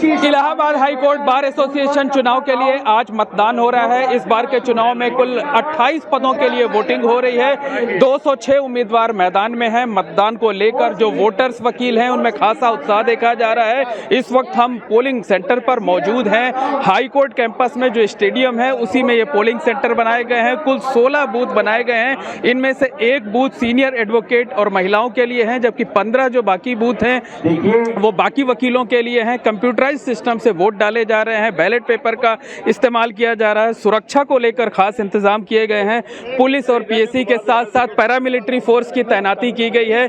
Allahabad high court bar association चुनाव के लिए आज मतदान हो रहा है। इस बार के चुनाव में कुल 28 पदों के लिए वोटिंग हो रही है। 206 उम्मीदवार मैदान में हैं। मतदान को लेकर जो वोटर्स वकील हैं उनमें खासा उत्साह देखा जा रहा है। इस वक्त हम पोलिंग सेंटर पर मौजूद हैं। हाई कोर्ट कैंपस में जो स्टेडियम है उसी में ये पोलिंग सेंटर बनाए गए हैं। कुल 16 बूथ बनाए गए हैं। इनमें से एक बूथ सीनियर एडवोकेट और महिलाओं के लिए हैं, जबकि 15 जो बाकी बूथ हैं वो बाकी वकीलों के लिए हैं। कंप्यूटराइज सिस्टम से वोट डाले जा रहे हैं। बैलेट पेपर का इस्तेमाल किया जा रहा है। सुरक्षा को लेकर खास इंतजाम किए गए हैं। पुलिस और पीएसी के साथ साथ पैरामिलिट्री फोर्स की तैनाती की गई है।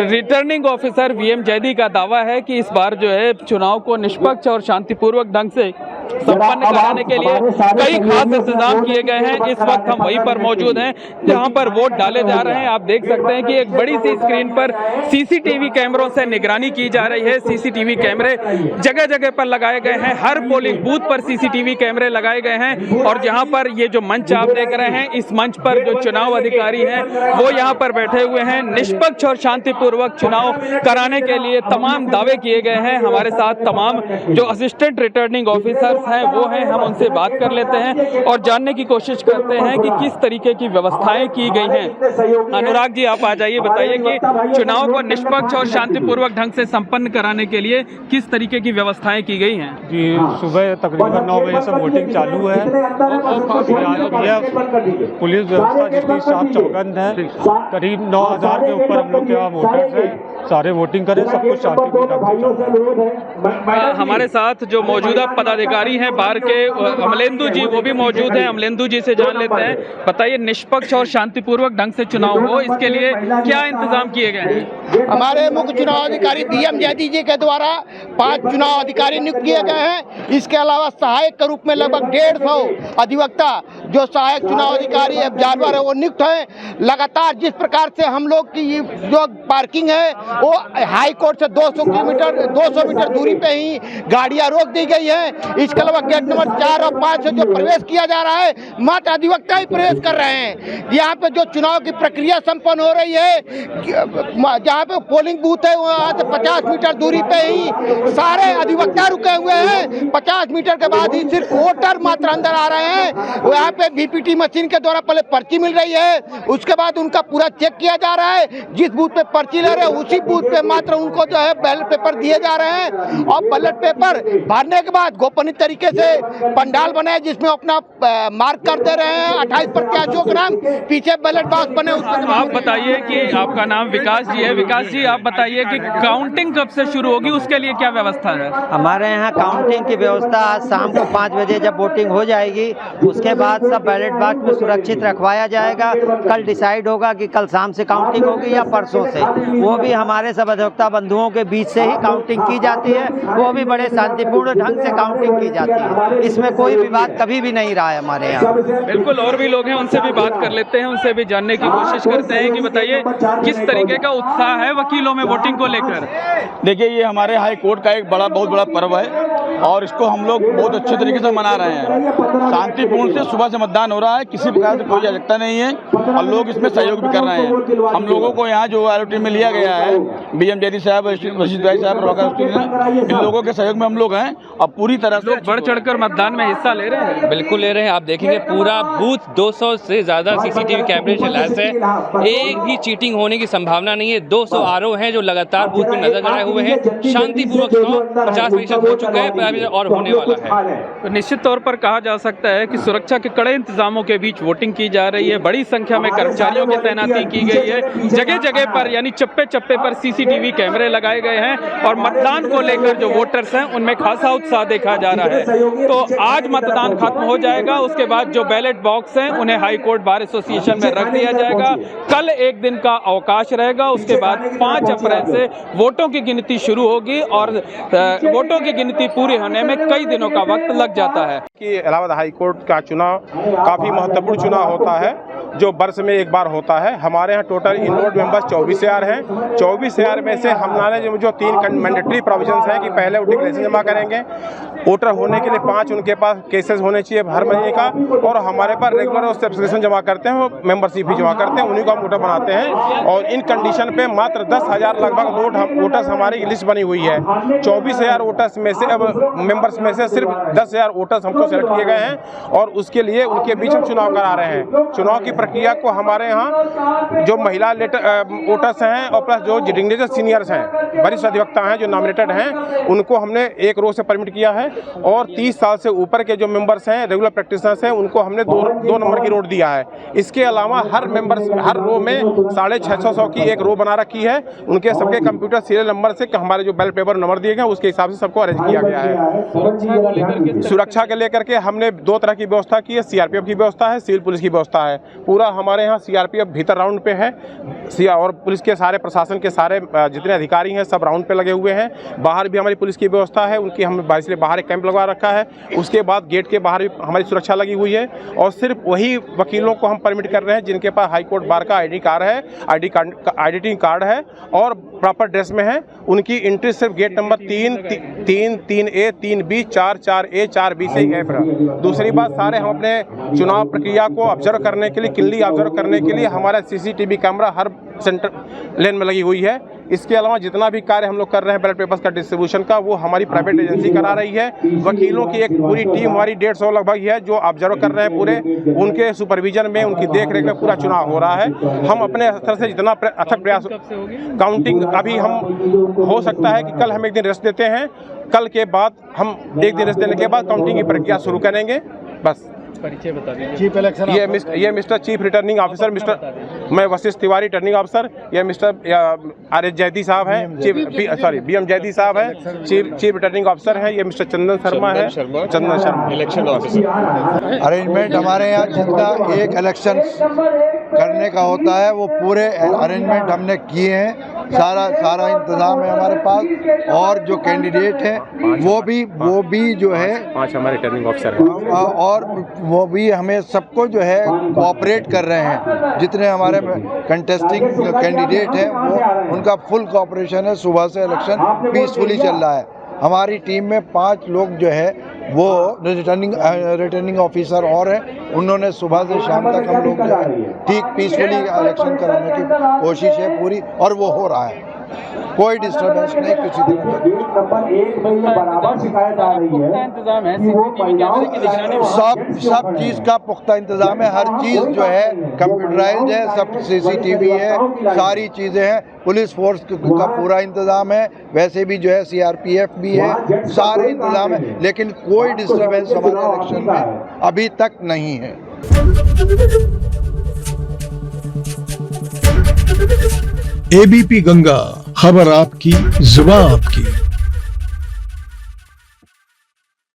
रिटर्निंग ऑफिसर वीएम जैदी का दावा है कि इस बार जो है चुनाव को निष्पक्ष और शांतिपूर्वक ढंग से संपन्न कराने के लिए कई खास इंतजाम किए गए हैं। इस वक्त हम वहीं पर मौजूद हैं जहां पर वोट डाले जा रहे हैं। आप देख सकते हैं कि एक बड़ी सी स्क्रीन पर सीसीटीवी कैमरों से निगरानी की जा रही है। सीसीटीवी कैमरे जगह जगह पर लगाए गए हैं। हर पोलिंग बूथ पर सीसीटीवी कैमरे लगाए गए हैं। और जहां पर ये जो मंच आप देख रहे हैं, इस मंच पर जो चुनाव अधिकारी हैं वो यहां पर बैठे हुए हैं। निष्पक्ष और शांतिपूर्वक चुनाव कराने के लिए तमाम दावे किए गए हैं। हमारे साथ तमाम जो असिस्टेंट रिटर्निंग ऑफिसर्स हैं वो हैं, हम उनसे बात कर लेते हैं और जानने की कोशिश करते हैं कि किस तरीके की व्यवस्थाएं की गई हैं। अनुराग जी, आप आ जाइए, बताइए कि चुनाव को निष्पक्ष और शांतिपूर्वक ढंग से संपन्न कराने के लिए किस तरीके की व्यवस्थाएं की गई हैं। जी, सुबह तकरीबन 9 बजे से वोटिंग चालू है। पुलिस व्यवस्था जितनी साफ चौकन्द है, करीब 9000 के ऊपर हम लोग के वहाँ वोटर्स हैं। सारे वोटिंग करें, सब कुछ शांतिपूर्वक। हमारे साथ जो मौजूदा पदाधिकारी हैं बार के, अमलेंदु जी, वो भी मौजूद हैं। अमलेंदु जी से जान लेते हैं। बताइए, निष्पक्ष और शांतिपूर्वक ढंग से चुनाव हो, इसके लिए क्या इंतजाम किए गए हैं। हमारे मुख्य चुनाव अधिकारी बीएम जैदी जी के द्वारा 5 चुनाव अधिकारी नियुक्त किए गए हैं। इसके अलावा सहायक के रूप में लगभग 150 अधिवक्ता जो सहायक चुनाव अधिकारी ऑब्जर्वर है वो नियुक्त है। लगातार जिस प्रकार से हम लोग की जो पार्किंग है वो हाई कोर्ट से 200 मीटर दूरी पे ही गाड़ियां रोक दी गई है। इसके अलावा गेट नंबर 4 और 5 से जो प्रवेश किया जा रहा है मात्र अधिवक्ता ही प्रवेश कर रहे हैं। यहाँ पे जो चुनाव की प्रक्रिया संपन्न हो रही है, जहाँ पे पोलिंग बूथ है वहाँ से 50 मीटर दूरी पे ही सारे अधिवक्ता रुके हुए हैं। 50 मीटर के बाद ही सिर्फ वोटर मात्र अंदर आ रहे हैं। यहाँ पे वीपीटी मशीन के द्वारा पहले पर्ची मिल रही है, उसके बाद उनका पूरा चेक किया जा रहा है। जिस बूथ पे पर्ची ले रहे हैं उसी बूथ पे मात्र उनको जो है बैलेट पेपर दिए जा रहे हैं। और बैलेट पेपर भरने के बाद गोपनीय तरीके से पंडाल बने जिसमें अपना मार्क कर दे रहे हैं। 28 प्रत्याशियों के नाम पीछे बैलेट बॉक्स बने। आप बताइए कि आपका नाम विकास जी है। विकास जी, आप बताइए कि काउंटिंग कब से शुरू होगी, उसके लिए क्या व्यवस्था है। हमारे यहाँ काउंटिंग की व्यवस्था आज शाम को 5 बजे जब वोटिंग हो जाएगी उसके बाद सब बैलेट बॉक्स में सुरक्षित रखवाया जाएगा। कल डिसाइड होगा कि कल शाम से काउंटिंग होगी या परसों से। वो भी हमारे सब अधिवक्ता बंधुओं के बीच से ही काउंटिंग की जाती है। वो भी बड़े शांतिपूर्ण ढंग से काउंटिंग की जाती है। इसमें कोई विवाद कभी भी नहीं रहा है हमारे यहाँ। बिल्कुल, और भी लोग हैं, उनसे भी बात कर लेते हैं, उनसे भी जानने की कोशिश करते हैं कि बताइए किस तरीके का उत्साह है वकीलों में वोटिंग को लेकर। देखिए, ये हमारे हाई कोर्ट का एक बहुत बड़ा पर्व है और इसको हम लोग बहुत अच्छे तरीके से मना रहे हैं। शांतिपूर्ण से सुबह से मतदान हो रहा है, किसी प्रकार से कोई आवश्यकता नहीं है और लोग इसमें सहयोग भी कर रहे हैं। हम लोगों को यहाँ जो आईओटी में लिया गया है, बीएम जैदी साहब, रशीद भाई साहब, इन लोगों के सहयोग में हम लोग हैं और पूरी तरह से बढ़ चढ़कर मतदान में हिस्सा ले रहे हैं। बिल्कुल ले रहे हैं। आप देखेंगे पूरा बूथ 200 से ज्यादा सीसीटीवी कैमरे से लैस है। एक भी चीटिंग होने की संभावना नहीं है। 200 आरओ हैं जो लगातार बूथ में नजर बनाए हुए हैं। शांतिपूर्वक चुनाव 50% हो चुका है और होने वाला है। तो निश्चित तौर पर कहा जा सकता है कि सुरक्षा के कड़े इंतजामों के बीच वोटिंग की जा रही है। बड़ी संख्या में कर्मचारियों की तैनाती की गई है। जगह जगह पर यानी चप्पे चप्पे पर सीसीटीवी कैमरे लगाए गए हैं और मतदान को लेकर जो वोटर्स हैं उनमें खासा उत्साह देखा जा रहा है। तो आज मतदान खत्म हो जाएगा, उसके बाद जो बैलेट बॉक्स हैं उन्हें हाई कोर्ट बार एसोसिएशन में रख दिया जाएगा। कल एक दिन का अवकाश रहेगा, उसके बाद 5 अप्रैल से वोटों की गिनती शुरू होगी और वोटों की गिनती पूरी होने में कई दिनों का वक्त लग जाता है। कि इलाहाबाद हाई कोर्ट का चुनाव काफ़ी महत्वपूर्ण चुनाव होता है जो वर्ष में एक बार होता है। हमारे यहाँ टोटल इनरोल्ड मेंबर्स 24,000 हैं। 24,000 में से हमारे जो 3 मैंडेटरी प्रोविजंस हैं कि पहले वो डिक्लेरेशन जमा करेंगे, वोटर होने के लिए 5 उनके पास केसेस होने चाहिए हर महीने का, और हमारे पास रेगुलर वो सब्सक्रिप्शन जमा करते हैं, वो मेंबरशिप भी जमा करते हैं, उन्हीं को हम वोटर बनाते हैं। और इन कंडीशन पे मात्र 10,000 लगभग वोटर्स हमारी लिस्ट बनी हुई है। 24,000 वोटर्स में से, अब मेंबर्स में से सिर्फ 10,000 वोटर्स हमको सेलेक्ट किए गए हैं, और उसके लिए उनके बीच हम चुनाव करा रहे हैं। चुनाव की प्रक्रिया को हमारे यहाँ जो महिला वोटर्स हैं और प्लस जो डिग्नेटेड सीनियर्स हैं, वरिष्ठ अधिवक्ता हैं जो नॉमिनेटेड हैं, उनको हमने एक रो से परमिट किया है, और 30 साल से ऊपर के जो मेंबर्स हैं, रेगुलर प्रैक्टिशनर्स हैं, उनको हमने 2 नंबर की रोड दिया है। इसके अलावा हर रो में 650 की एक रो बना रखी है। उनके सबके कंप्यूटर सीरियल नंबर से हमारे जो बैलेट पेपर नंबर दिए गए उसके हिसाब से सबको अरेंज किया गया है। सुरक्षा के लेकर के हमने 2 तरह की व्यवस्था की है। सीआरपीएफ की व्यवस्था है, सिविल पुलिस की व्यवस्था है। पूरा हमारे यहाँ सीआरपीएफ भीतर राउंड पे है, और पुलिस के सारे प्रशासन के सारे जितने अधिकारी हैं सब राउंड पे लगे हुए हैं। बाहर भी हमारी पुलिस की व्यवस्था है, उनकी हम इसलिए बाहर एक कैंप लगवा रखा है। उसके बाद गेट के बाहर भी हमारी सुरक्षा लगी हुई है, और सिर्फ वही वकीलों को हम परमिट कर रहे हैं जिनके पास हाई कोर्ट बार का आईडी कार्ड है और प्रॉपर ड्रेस में है। उनकी एंट्री सिर्फ gate number 3A, 3B, 4A, 4B से ही है। दूसरी बात, सारे हम अपने चुनाव प्रक्रिया को ऑब्जर्व करने के लिए, क्लीनली ऑब्जर्व करने के लिए हमारा CCTV कैमरा हर सेंटर लेन में लगी हुई है। इसके अलावा जितना भी कार्य हम लोग कर रहे हैं बैलेट पेपर्स का डिस्ट्रीब्यूशन का, वो हमारी प्राइवेट एजेंसी करा रही है। वकीलों की एक पूरी टीम हमारी 150 लगभग है जो ऑब्जर्व कर रहे हैं, पूरे उनके सुपरविजन में, उनकी देखरेख में पूरा चुनाव हो रहा है। हम अपने स्तर से जितना अथक प्रयास, काउंटिंग अभी हम हो सकता है कि कल हम एक दिन रेस्ट देते हैं, कल के बाद हम एक दिन रेस्ट देने के बाद काउंटिंग की प्रक्रिया शुरू करेंगे। बस परिचय बता दीजिए। चीफ इलेक्शन ये मिस्टर चीफ रिटर्निंग ऑफिसर, मैं वशिष्ठ तिवारी रिटर्निंग ऑफिसर। ये मिस्टर RS जैदी साहब हैं, BM जैदी साहब हैं, चीफ रिटर्निंग ऑफिसर हैं। ये मिस्टर चंदन शर्मा है, चंदन शर्मा इलेक्शन ऑफिसर। अरेंजमेंट हमारे यहाँ जितना एक इलेक्शन करने का होता है वो पूरे अरेंजमेंट हमने किए हैं, सारा इंतजाम है हमारे पास। और जो कैंडिडेट हैं वो भी जो है 5 हमारे रिटर्निंग ऑफिसर हैं, और वो भी हमें सबको जो है कोऑपरेट कर रहे हैं। जितने हमारे कंटेस्टिंग कैंडिडेट हैं वो उनका फुल कोऑपरेशन है। सुबह से इलेक्शन पीसफुली चल रहा है। हमारी टीम में 5 लोग जो है वो रिटर्निंग ऑफिसर और हैं। उन्होंने सुबह से शाम तक हम लोग जो है ठीक पीसफुली इलेक्शन कराने की कोशिश है पूरी, और वो हो रहा है। कोई डिस्टर्बेंस नहीं किसी तरह सब चीज़ का पुख्ता इंतजाम है। हर चीज़ जो है कंप्यूटराइज्ड है, सब CCTV है, सारी चीज़ें हैं। पुलिस फोर्स का पूरा इंतजाम है, वैसे भी जो है CRPF भी है, सारे इंतजाम है। लेकिन कोई डिस्टर्बेंस हमारे इलेक्शन में अभी तक नहीं है। ABP गंगा, खबर आपकी, जुबान आपकी।